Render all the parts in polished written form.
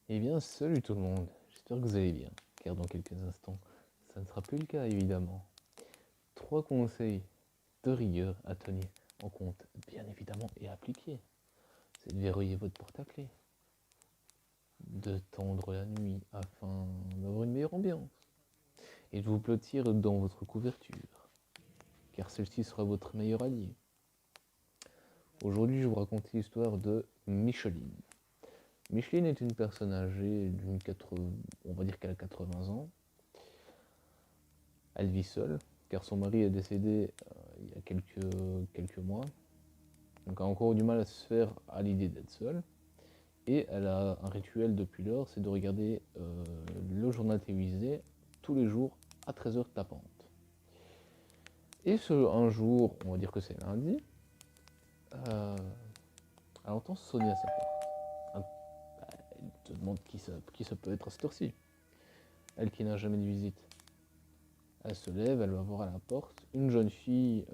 Eh bien, salut tout le monde, j'espère que vous allez bien, car dans quelques instants, ça ne sera plus le cas évidemment. 3 conseils de rigueur à tenir en compte, bien évidemment, et à appliquer. C'est de verrouiller votre porte-clés, de tendre la nuit afin d'avoir une meilleure ambiance, et de vous blottir dans votre couverture, car celle-ci sera votre meilleur allié. Aujourd'hui, je vais vous raconter l'histoire de Micheline. Micheline est une personne âgée on va dire qu'elle a 80 ans. Elle vit seule, car son mari est décédé il y a quelques mois. Donc elle a encore du mal à se faire à l'idée d'être seule. Et elle a un rituel depuis lors, c'est de regarder le journal télévisé tous les jours à 13h tapante. Et un jour, on va dire que c'est lundi, elle entend sonner à sa porte. Elle te demande qui ça peut être à cette heure-ci. Elle qui n'a jamais de visite. Elle se lève, elle va voir à la porte une jeune fille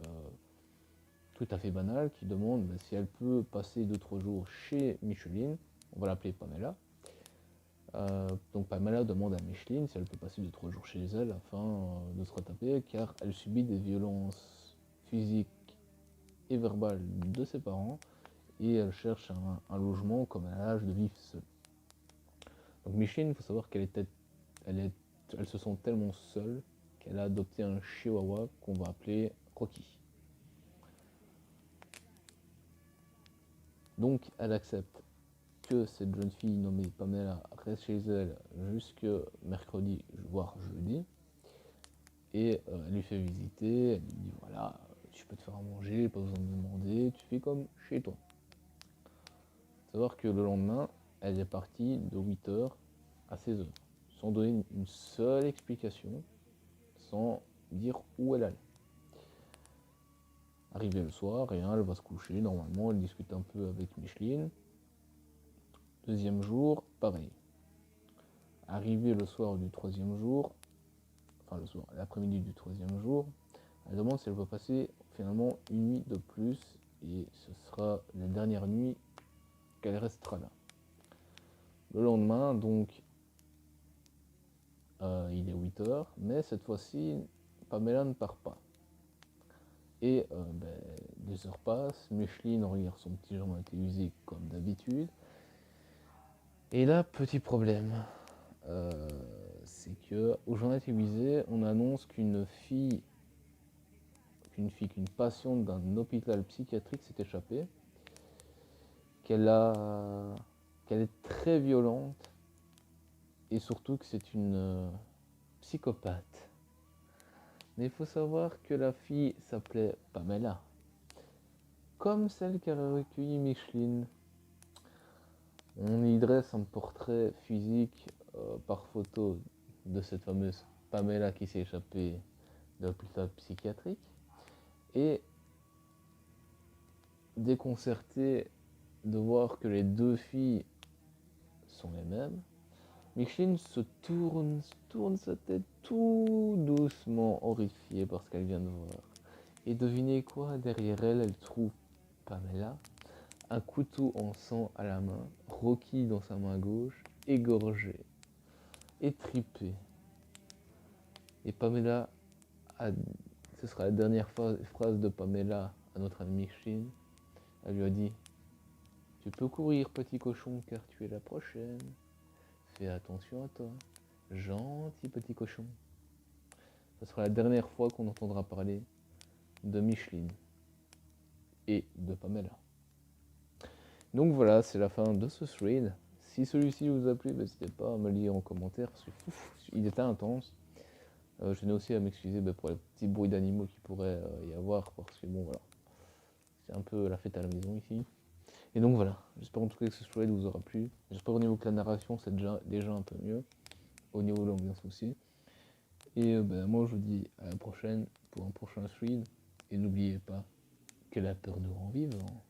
tout à fait banale qui demande si elle peut passer 2-3 jours chez Micheline. On va l'appeler Pamela. Donc Pamela demande à Micheline si elle peut passer 2-3 jours chez elle afin de se retaper, car elle subit des violences physiques et verbales de ses parents et elle cherche un logement comme elle a l'âge de vivre seule. Donc Micheline, il faut savoir elle se sent tellement seule qu'elle a adopté un chihuahua qu'on va appeler Rocky. Donc elle accepte que cette jeune fille nommée Pamela reste chez elle jusque mercredi, voire jeudi. Et elle lui fait visiter, elle lui dit voilà, tu peux te faire à manger, pas besoin de me demander, tu fais comme chez toi. Faut savoir que le lendemain, elle est partie de 8h à 16h, sans donner une seule explication, sans dire où elle allait. Arrivée le soir, rien, elle va se coucher, normalement, elle discute un peu avec Micheline. Deuxième jour, pareil. Arrivé le soir du troisième jour, enfin le soir, l'après-midi du troisième jour, elle demande si elle va passer finalement une nuit de plus et ce sera la dernière nuit qu'elle restera là. Le lendemain, donc, il est 8h, mais cette fois-ci, Pamela ne part pas. Et des heures passent, Micheline regarde son petit journal télévisé comme d'habitude. Et là, petit problème, c'est que au journal télévisé, on annonce qu'une patiente d'un hôpital psychiatrique s'est échappée, qu'elle est très violente et surtout que c'est une psychopathe. Mais il faut savoir que la fille s'appelait Pamela, comme celle qui a recueilli Micheline. On y dresse un portrait physique par photo de cette fameuse Pamela qui s'est échappée de l'hôpital psychiatrique. Et déconcerté de voir que les deux filles sont les mêmes, Micheline se tourne sa tête tout doucement, horrifiée par ce qu'elle vient de voir. Et devinez quoi, derrière elle, elle trouve Pamela, un couteau en sang à la main, Rocky dans sa main gauche, égorgé, étripé. Et Pamela, ce sera la dernière phrase de Pamela à notre amie Micheline. Elle lui a dit: tu peux courir, petit cochon, car tu es la prochaine. Fais attention à toi, gentil petit cochon. Ce sera la dernière fois qu'on entendra parler de Micheline et de Pamela. Donc voilà, c'est la fin de ce thread. Si celui-ci vous a plu, n'hésitez pas à me le dire en commentaire, parce que il était intense. Je tenais aussi à m'excuser pour les petits bruits d'animaux qu'il pourrait y avoir, parce que bon voilà, c'est un peu la fête à la maison ici. Et donc voilà, j'espère en tout cas que ce thread vous aura plu. J'espère au niveau que la narration c'est déjà un peu mieux, au niveau de l'ambiance aussi. Et moi je vous dis à la prochaine pour un prochain thread. Et n'oubliez pas que la peur nous rend vivants.